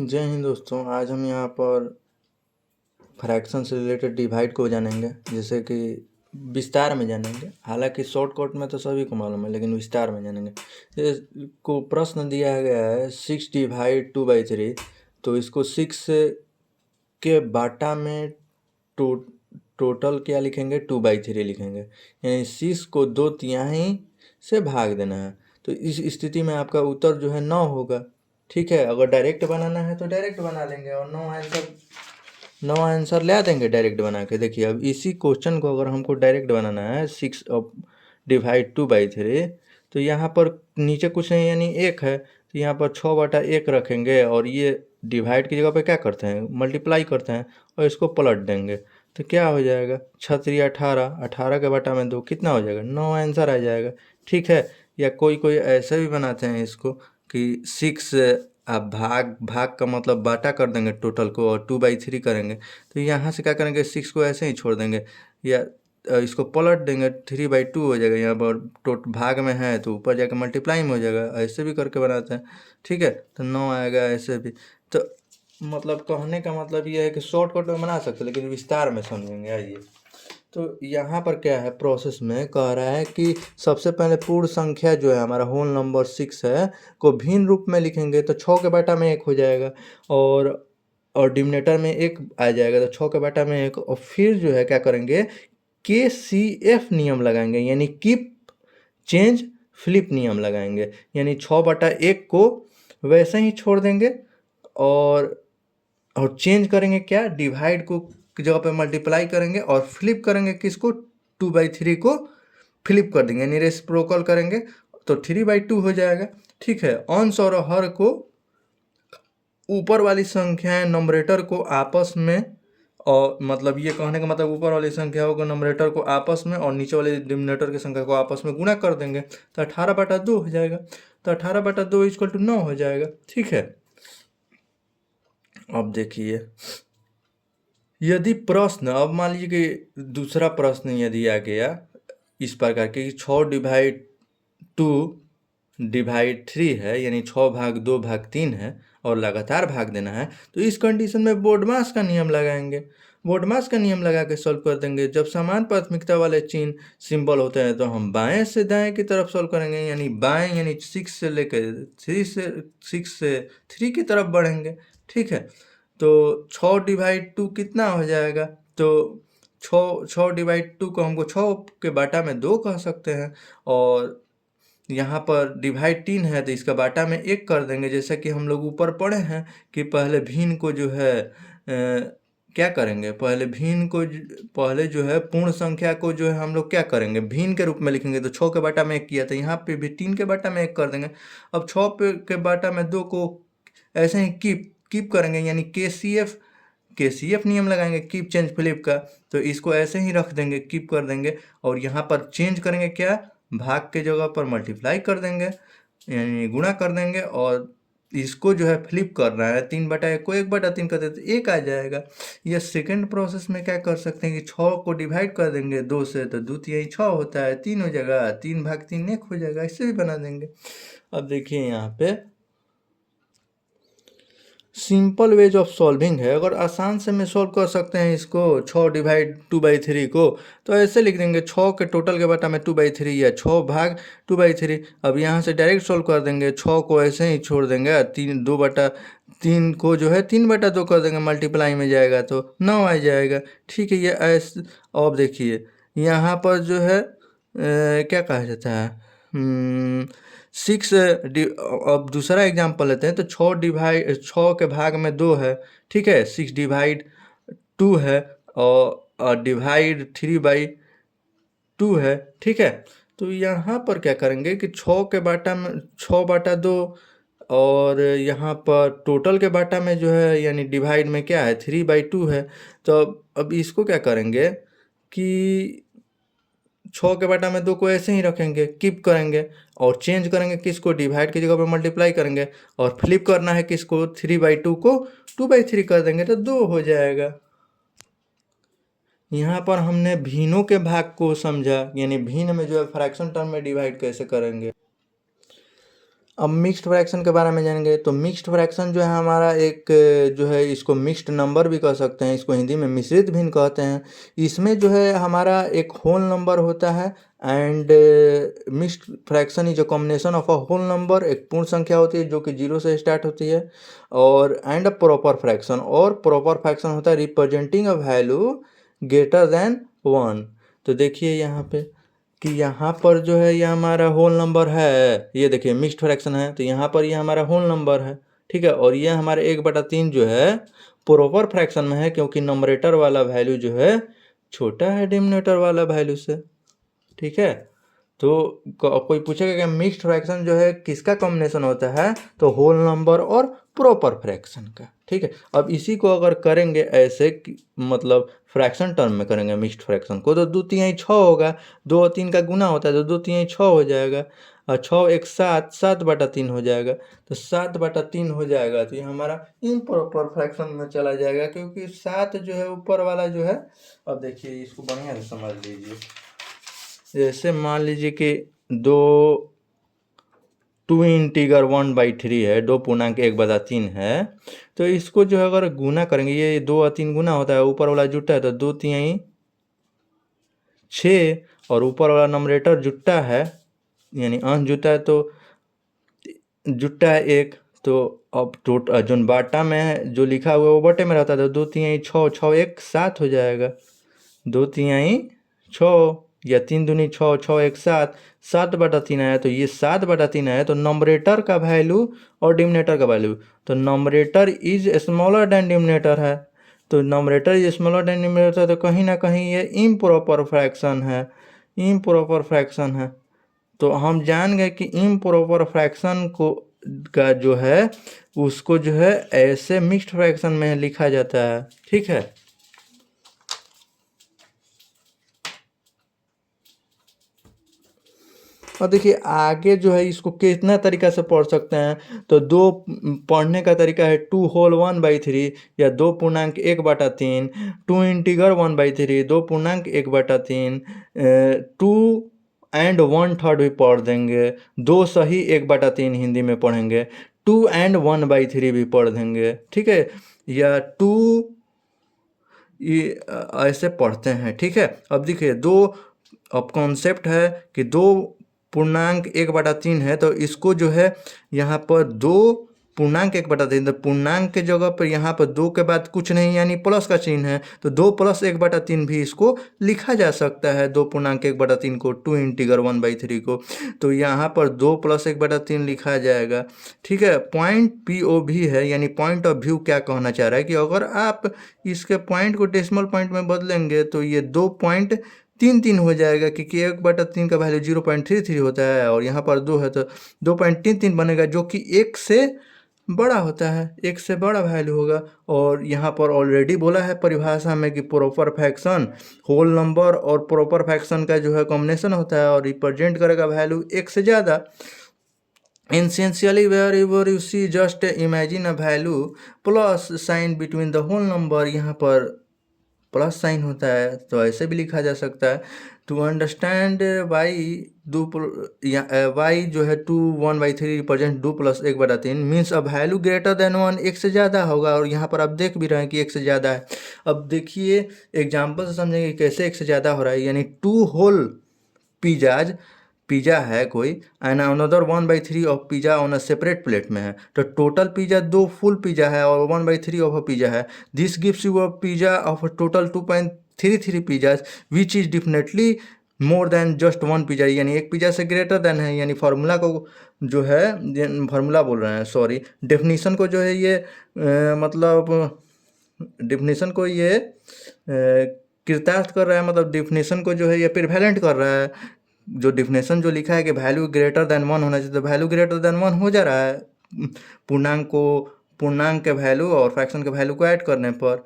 जय हिंद दोस्तों। आज हम यहाँ पर फ्रैक्शन से रिलेटेड डिवाइड को जानेंगे, जैसे कि विस्तार में जानेंगे। हालांकि शॉर्टकट में तो सभी को मालूम है, लेकिन विस्तार में जानेंगे। इसको प्रश्न दिया गया है 6/2/3, तो इसको 6 के बाटा में टोटल क्या लिखेंगे, 2/3 लिखेंगे। यानी 6 को 2/3 से भाग देना है। तो इस स्थिति में आपका उत्तर जो है 9 होगा। ठीक है, अगर डायरेक्ट बनाना है तो डायरेक्ट बना लेंगे और 9 आंसर ले देंगे डायरेक्ट बना के। देखिए, अब इसी क्वेश्चन को अगर हमको डायरेक्ट बनाना है 6/2/3, तो यहाँ पर नीचे कुछ नहीं यानी 1 है, तो यहाँ पर 6/1 रखेंगे और ये डिवाइड की जगह पे क्या करते हैं, मल्टीप्लाई करते हैं और इसको पलट देंगे। तो क्या हो जाएगा, 6×3 = 18, 18 के बटा में 2 कितना हो जाएगा, 9 आंसर आ जाएगा। ठीक है, या कोई कोई ऐसे भी बनाते हैं इसको कि 6 आप भाग भाग का मतलब बाटा कर देंगे टोटल को और 2/3 करेंगे। तो यहाँ से क्या करेंगे, 6 को ऐसे ही छोड़ देंगे या इसको पलट देंगे, 3/2 हो जाएगा। यहाँ पर भाग में है तो ऊपर जाकर मल्टीप्लाई में हो जाएगा। ऐसे भी करके बनाते हैं। ठीक है, तो 9 आएगा ऐसे भी। तो मतलब कहने का मतलब ये है कि शॉर्टकट में बना सकते, लेकिन विस्तार में समझेंगे। आइए, तो यहाँ पर क्या है, प्रोसेस में कह रहा है कि सबसे पहले पूर्ण संख्या जो है हमारा होल नंबर 6 है को भिन्न रूप में लिखेंगे, तो 6 के बटा में 1 हो जाएगा और डिनोमिनेटर में 1 आ जाएगा, तो 6 के बटा में 1। और फिर जो है क्या करेंगे, KCF नियम लगाएंगे, यानी कीप चेंज फ्लिप नियम लगाएंगे। यानी 6/1 को वैसे ही छोड़ देंगे और चेंज करेंगे क्या, डिवाइड को की जगह पे मल्टीप्लाई करेंगे और फ्लिप करेंगे किसको, 2/3 को फ्लिप कर देंगे, यानी रेसिप्रोकल करेंगे तो 3/2 हो जाएगा। ठीक है, अंश और हर को ऊपर वाली संख्याएं नंबरेटर को आपस में, और मतलब ये कहने का मतलब ऊपर वाली संख्याओं को नंबरेटर को आपस में और नीचे वाले डिनोमिनेटर की संख्या को आपस में गुणा कर देंगे, तो 18/2 हो जाएगा। तो 18/2 = 9 हो जाएगा। ठीक है, अब देखिए, यदि प्रश्न, अब मान लीजिए कि दूसरा प्रश्न यदि आ गया इस प्रकार के 6/2/3 है, यानी 6/2/3 है और लगातार भाग देना है, तो इस कंडीशन में बोडमास का नियम लगाएंगे। बोडमास का नियम लगा के सॉल्व कर देंगे। जब समान प्राथमिकता वाले चिन्ह सिंबल होते हैं तो हम बाएं से दाएं की तरफ सॉल्व करेंगे, यानी बाएं यानी 6 से लेकर 3 की तरफ बढ़ेंगे। ठीक है, तो 6/2 कितना हो जाएगा, तो 6/2 को हमको 6 के बाटा में 2 कह सकते हैं, और यहाँ पर डिवाइड 3 है तो इसका बाटा में 1 कर देंगे। जैसा कि हम लोग ऊपर पढ़े हैं कि पहले भिन्न को जो है क्या करेंगे, पहले जो है पूर्ण संख्या को जो है हम लोग क्या करेंगे, भिन्न के रूप में लिखेंगे। तो 6 के बाटा में 1 किया, तो यहाँ पे भी 3 के बाटा में 1 कर देंगे। अब 6 के बाटा में 2 को ऐसे ही कीप करेंगे, यानी केसीएफ नियम लगाएंगे, कीप चेंज फ्लिप का। तो इसको ऐसे ही रख देंगे, कीप कर देंगे और यहाँ पर चेंज करेंगे क्या, भाग के जगह पर मल्टीप्लाई कर देंगे, यानी गुणा कर देंगे। और इसको जो है फ्लिप करना है, 3/1 को 1/3 कर देते 1 आ जाएगा। यह सेकंड प्रोसेस में क्या कर सकते हैं कि 6 को डिवाइड कर देंगे 2 से, तो 2 3 6 होता है, 3 हो जाएगा, 3/3 1 हो जाएगा। ऐसे भी बना देंगे। अब देखिए यहाँ पे सिंपल वेज ऑफ सॉल्विंग है। अगर आसान से में सॉल्व कर सकते हैं इसको 6/2/3 को, तो ऐसे लिख देंगे 6 के टोटल के बटा में 2/3 या 6/2/3। अब यहाँ से डायरेक्ट सॉल्व कर देंगे, 6 को ऐसे ही छोड़ देंगे, 2/3 को जो है 3/2 कर देंगे, मल्टीप्लाई में जाएगा तो 9 आ जाएगा। ठीक है, ये ऐसे। अब देखिए यहाँ पर जो है क्या कहा जाता है, 6 अब दूसरा एग्जाम्पल लेते हैं। तो 6 के भाग में 2 है। ठीक है, 6/2 है और डिवाइड 3/2 है। ठीक है, तो यहाँ पर क्या करेंगे कि 6 के बाटा में 6/2 और यहाँ पर टोटल के बाटा में जो है यानी डिवाइड में क्या है, 3/2 है। तो अब इसको क्या करेंगे कि 6 के बटा में 2 को ऐसे ही रखेंगे, कीप करेंगे और चेंज करेंगे किसको, डिवाइड की जगह पर मल्टीप्लाई करेंगे और फ्लिप करना है किसको, 3/2 को 2/3 कर देंगे तो 2 हो जाएगा। यहाँ पर हमने भिन्नों के भाग को समझा, यानी भिन्न में जो है फ्रैक्शन टर्म में डिवाइड कैसे करेंगे। अब मिक्स्ड फ्रैक्शन के बारे में जानेंगे। तो मिक्स्ड फ्रैक्शन जो है हमारा एक जो है इसको मिक्स्ड नंबर भी कह सकते हैं, इसको हिंदी में मिश्रित भिन्न कहते हैं। इसमें जो है हमारा एक होल नंबर होता है and mixed fraction is a combination of a whole number, एक पूर्ण संख्या होती है जो कि 0 से स्टार्ट होती है, और एंड अ प्रॉपर फ्रैक्शन, और प्रॉपर फ्रैक्शन होता है representing a value greater than 1। तो देखिए यहाँ पे कि यहाँ पर जो है ये हमारा होल नंबर है, ये देखिए मिक्स्ड फ्रैक्शन है, तो यहाँ पर ये हमारा होल नंबर है, ठीक है। और ये हमारे 1/3 जो है प्रॉपर फ्रैक्शन में है, क्योंकि नंबरेटर वाला वैल्यू जो है छोटा है डिनोमिनेटर वाला वैल्यू से, ठीक है। तो कोई पूछेगा कि मिक्स्ड फ्रैक्शन जो है किसका कॉम्बिनेशन होता है, तो होल नंबर और प्रॉपर फ्रैक्शन का, ठीक है। अब इसी को अगर करेंगे ऐसे मतलब फ्रैक्शन टर्म में करेंगे मिक्स्ड फ्रैक्शन को, तो 2×3=6 होगा, 2 और 3 का गुना होता है तो 2×3=6 हो जाएगा, और 6 एक 7, 7/3 हो जाएगा, तो 7/3 हो जाएगा। तो ये हमारा इम्प्रॉपर फ्रैक्शन में चला जाएगा, क्योंकि 7 जो है ऊपर वाला जो है। अब देखिए इसको बढ़िया से समझ लीजिए। जैसे मान लीजिए कि दो 2×1/3 है, 2 पूर्णांक 1/3 है, तो इसको जो है अगर गुना करेंगे, ये 2 और 3 गुना होता है, ऊपर वाला जुट्टा है तो 2×3=6, और ऊपर वाला नंबरेटर जुट्टा है यानी अंश जुट्टा है, तो जुट्टा है 1। तो अब जो बाटा में है जो लिखा हुआ है वो बटे में रहता है, तो 2×3=6, 6 एक 7 हो जाएगा, 2×3=6 या 3×2=6, 6 एक 7, 7/3 आया, तो ये 7/3 आया, तो नंबरेटर का वैल्यू और डिनोमिनेटर का वैल्यू, तो numerator is smaller than denominator है, तो numerator is smaller than denominator, तो कहीं ना कहीं ये इम्प्रॉपर फ्रैक्शन है, इम्प्रॉपर फ्रैक्शन है। तो हम जान गए कि इम्प्रॉपर फ्रैक्शन को का जो है उसको जो है ऐसे मिक्स्ड फ्रैक्शन में लिखा जाता है, ठीक है। और देखिए आगे जो है इसको कितना तरीका से पढ़ सकते हैं, तो दो पढ़ने का तरीका है 2^1/3 या 2 पूर्णांक 1/3, 2×1/3, 2 पूर्णांक 1/3, 2 and 1/3 भी पढ़ देंगे, 2 सही 1/3 हिंदी में पढ़ेंगे, 2 and 1/3 भी पढ़ देंगे, ठीक है, या 2 ये ऐसे पढ़ते हैं, ठीक है। अब देखिए अब कॉन्सेप्ट है कि 2 पूर्णांक 1/3 है, तो इसको जो है यहाँ पर 2 पूर्णांक 1/3, तो पूर्णांक के जगह पर यहाँ पर 2 के बाद कुछ नहीं यानी प्लस का चिन्ह है, तो 2+1/3 भी इसको लिखा जा सकता है, 2 पूर्णांक 1/3 को, 2×1/3 को, तो यहाँ पर 2+1/3 लिखा जाएगा, ठीक है। पॉइंट POV है, यानी पॉइंट ऑफ व्यू क्या कहना चाह रहा है कि अगर आप इसके पॉइंट को डेसिमल पॉइंट में बदलेंगे तो ये 2.33 हो जाएगा, क्योंकि 1/3 का वैल्यू 0.33 होता है, और यहाँ पर 2 है तो 2.33 बनेगा, जो कि 1 से बड़ा होता है, 1 से बड़ा वैल्यू होगा। और यहाँ पर ऑलरेडी बोला है परिभाषा में कि प्रॉपर फ्रैक्शन होल नंबर और प्रॉपर फ्रैक्शन का जो है कॉम्बिनेशन होता है, और रिप्रेजेंट करेगा वैल्यू 1 से ज़्यादा। Essentially, wherever you see, just imagine a value plus sign between the whole number, यहाँ पर प्लस साइन होता है, तो ऐसे भी लिखा जा सकता है। टू अंडरस्टैंड वाई जो है 2 1/3 represent 2+1/3 means a value greater than 1, 1 से ज़्यादा होगा, और यहाँ पर आप देख भी रहे हैं कि 1 से ज़्यादा है। अब देखिए एग्जाम्पल से समझेंगे कैसे 1 से ज़्यादा हो रहा है, यानी 2 होल पिज़्ज़ा है कोई, and another 1/3 of pizza on a separate plate में है, तो टोटल पिज़्ज़ा 2 फुल पिज़्ज़ा है और 1/3 ऑफ अ पिज़्ज़ा है। This gives you a pizza of total 2.33 pizzas which is definitely more than just 1 pizza, यानी एक पिज़्ज़ा से greater than है, यानी फार्मूला को जो है फार्मूला बोल रहे हैं, सॉरी, डेफिनीशन को जो है ये मतलब डेफिनेशन को ये कृतार्थ कर रहा है, मतलब डेफिनेशन को जो है ये प्रिवेलेंट कर रहा है। जो डेफिनेशन जो लिखा है कि वैल्यू ग्रेटर देन 1 होना चाहिए, तो वैल्यू ग्रेटर देन 1 हो जा रहा है पूर्णांक के वैल्यू और फ्रैक्शन के वैल्यू को ऐड करने पर,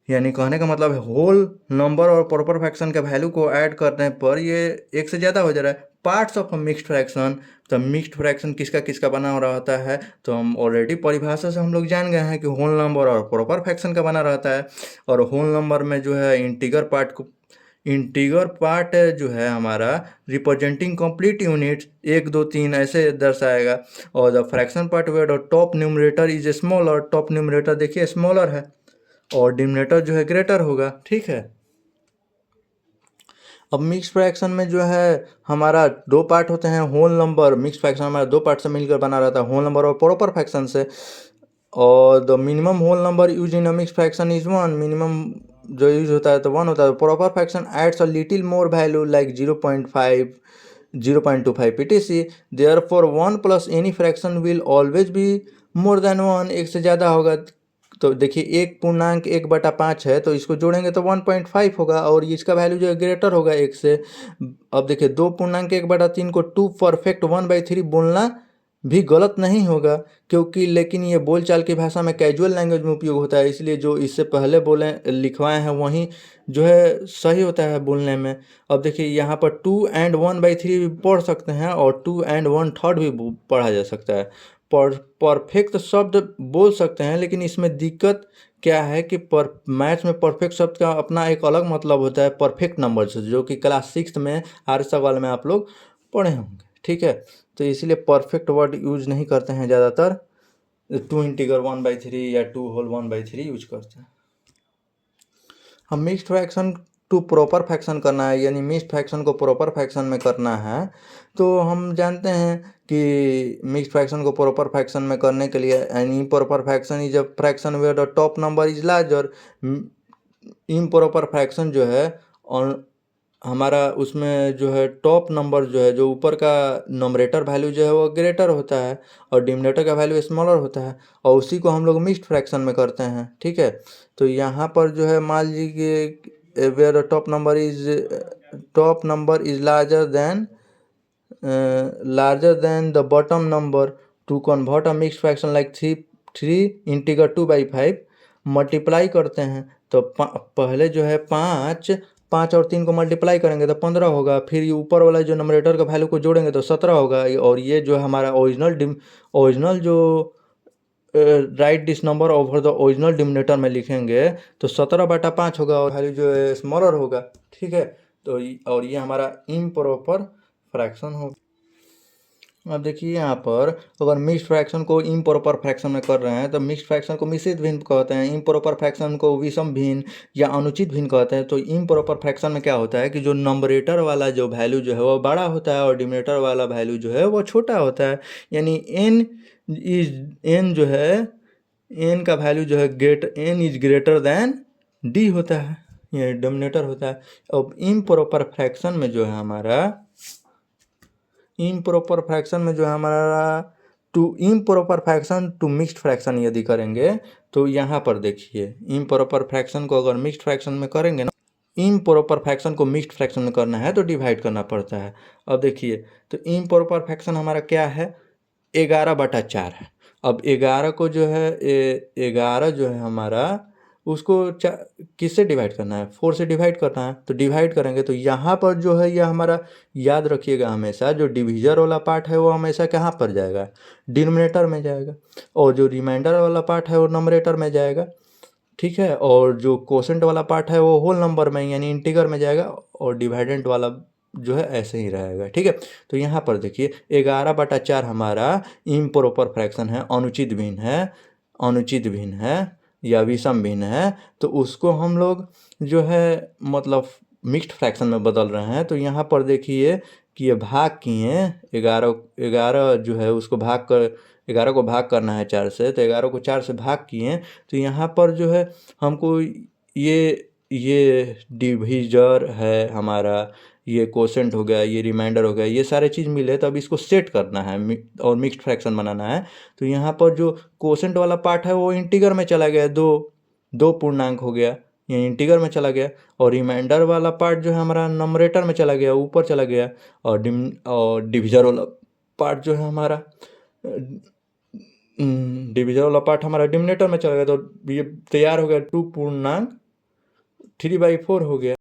यानी कहने का मतलब है होल नंबर और प्रॉपर फ्रैक्शन के वैल्यू को ऐड करने पर ये 1 से ज़्यादा हो जा रहा है। Parts of a mixed fraction, तो मिक्स्ड फ्रैक्शन किसका किसका बना हो रहता है, तो हम ऑलरेडी परिभाषा से हम लोग जान गए हैं कि होल नंबर और प्रॉपर फ्रैक्शन का बना रहता है, और होल नंबर में जो है इंटीगर पार्ट को इंटीगर पार्ट जो है हमारा रिप्रेजेंटिंग कंप्लीट यूनिट्स 1 2 3 ऐसे दर्शाएगा, और the fraction part where the top numerator is smaller, top numerator देखिए स्मॉलर है और डिनोमिनेटर जो है ग्रेटर होगा। ठीक है, अब मिक्स फ्रैक्शन में जो है हमारा दो पार्ट होते हैं, होल नंबर। मिक्स फ्रैक्शन हमारा दो पार्ट से मिलकर बना रहता है, होल नंबर और प्रॉपर फ्रैक्शन से। और the minimum whole number use in a mix fraction is one, minimum जो यूज होता है तो वन होता है। Proper fraction adds a little more value like 0.5 0.25 etc, therefore one plus any fraction will always be more than one, एक से ज़्यादा होगा। तो देखिए 1.1/5 है, तो इसको जोड़ेंगे तो 1.5 होगा, और इसका वैल्यू जो है ग्रेटर होगा 1 से। अब देखिए 2.1/3 को 2 परफेक्ट 1/3 बोलना भी गलत नहीं होगा, क्योंकि लेकिन ये बोलचाल की भाषा में कैजुअल लैंग्वेज में उपयोग होता है, इसलिए जो इससे पहले बोले लिखवाए हैं वही जो है सही होता है बोलने में। अब देखिए यहाँ पर 2 and 1/3 भी पढ़ सकते हैं और 2 and 1/3 भी पढ़ा जा सकता है। परफेक्ट शब्द बोल सकते हैं, लेकिन इसमें दिक्कत क्या है कि मैथ्स में परफेक्ट शब्द का अपना एक अलग मतलब होता है परफेक्ट नंबर से, जो कि क्लास 6 में आर्य सवाल में आप लोग पढ़े होंगे। ठीक है, तो इसलिए परफेक्ट वर्ड यूज नहीं करते हैं ज़्यादातर, 2 इंटीगर 1/3 या 2 होल 1/3 यूज करते हैं। हम mixed fraction to proper fraction करना है, यानी मिक्स्ड फ्रैक्शन को प्रॉपर फ्रैक्शन में करना है, तो हम जानते हैं कि मिक्स्ड फ्रैक्शन को प्रॉपर फ्रैक्शन में करने के लिए an proper fraction is a fraction where the top number is larger. Improper fraction जो है और हमारा उसमें जो है टॉप नंबर जो है, जो ऊपर का नंबरेटर वैल्यू जो है वो ग्रेटर होता है और डिनोमिनेटर का वैल्यू स्मॉलर होता है, और उसी को हम लोग मिक्स्ड फ्रैक्शन में करते हैं। ठीक है, तो यहाँ पर जो है मान लीजिए where top number is larger than the bottom number, to convert a mixed fraction like 3 integer 2/5 multiply करते हैं, तो पहले जो है 5 और 3 को मल्टीप्लाई करेंगे तो 15 होगा, फिर ये ऊपर वाला जो नंबरेटर का वैल्यू को जोड़ेंगे तो 17 होगा, और ये जो हमारा ओरिजिनल जो right this number over the original denominator में लिखेंगे तो 17/5 होगा, और वैल्यू जो है स्मॉलर होगा। ठीक है, तो और ये हमारा इम्प्रॉपर फ्रैक्शन होगा। अब देखिए यहाँ पर अगर मिक्स्ड फ्रैक्शन को इम्प्रॉपर फ्रैक्शन में कर रहे हैं तो मिक्स्ड फ्रैक्शन को मिश्रित भिन्न कहते हैं, इम्प्रॉपर फ्रैक्शन को विषम भिन्न या अनुचित भिन्न कहते हैं। तो इम्प्रॉपर फ्रैक्शन में क्या होता है कि जो नंबरेटर वाला जो वैल्यू जो है वो बड़ा होता है और डिनोमिनेटर वाला वैल्यू जो है वो छोटा होता है, यानी एन जो है एन का वैल्यू जो है N is greater than D होता है, ये डिनोमिनेटर होता है। अब इम्प्रॉपर फ्रैक्शन में जो है हमारा इम्प्रॉपर फ्रैक्शन में जो है हमारा to improper fraction to mixed fraction यदि करेंगे तो यहाँ पर देखिए इम्प्रॉपर फ्रैक्शन को अगर मिक्स्ड फ्रैक्शन में करेंगे ना, इम्प्रॉपर फ्रैक्शन को मिक्स्ड फ्रैक्शन में करना है तो डिवाइड करना पड़ता है। अब देखिए तो इम्प्रॉपर फ्रैक्शन हमारा क्या है, 11/4 है। अब 11 को जो है 11 जो है हमारा उसको किससे डिवाइड करना है, 4 से डिवाइड करना है, तो डिवाइड करेंगे तो यहाँ पर जो है यह हमारा याद रखिएगा हमेशा जो डिविजर वाला पार्ट है वो हमेशा कहाँ पर जाएगा, डिनोमिनेटर में जाएगा, और जो रिमाइंडर वाला पार्ट है वो नंबरेटर में जाएगा। ठीक है, और जो कोसेंट वाला पार्ट है वो होल नंबर में यानी इंटीगर में जाएगा, और डिवाइडेंट वाला जो है ऐसे ही रहेगा। ठीक है, तो यहाँ पर देखिए 11/4 हमारा इम्प्रॉपर फ्रैक्शन है, अनुचित भिन्न है या विषम भिन्न है, तो उसको हम लोग जो है मतलब मिक्स्ड फ्रैक्शन में बदल रहे हैं। तो यहाँ पर देखिए कि ये भाग किए 11 जो है उसको 11 को भाग करना है 4 से, तो 11 को 4 से भाग किए, तो यहाँ पर जो है हमको ये डिविजर है हमारा, ये कोसेंट हो गया, ये रिमाइंडर हो गया, ये सारे चीज़ मिले तो अब इसको सेट करना है और मिक्स्ड फ्रैक्शन बनाना है। तो यहाँ पर जो कोसेंट वाला पार्ट है वो इंटीगर में चला गया, दो पूर्णांक हो गया, ये इंटीगर में चला गया, और रिमाइंडर वाला पार्ट जो है हमारा नंबरेटर में चला गया, ऊपर चला गया, और डिविजर वाला पार्ट जो है हमारा डिनोमिनेटर में चला गया, तो ये तैयार हो गया 2.3/4 हो गया।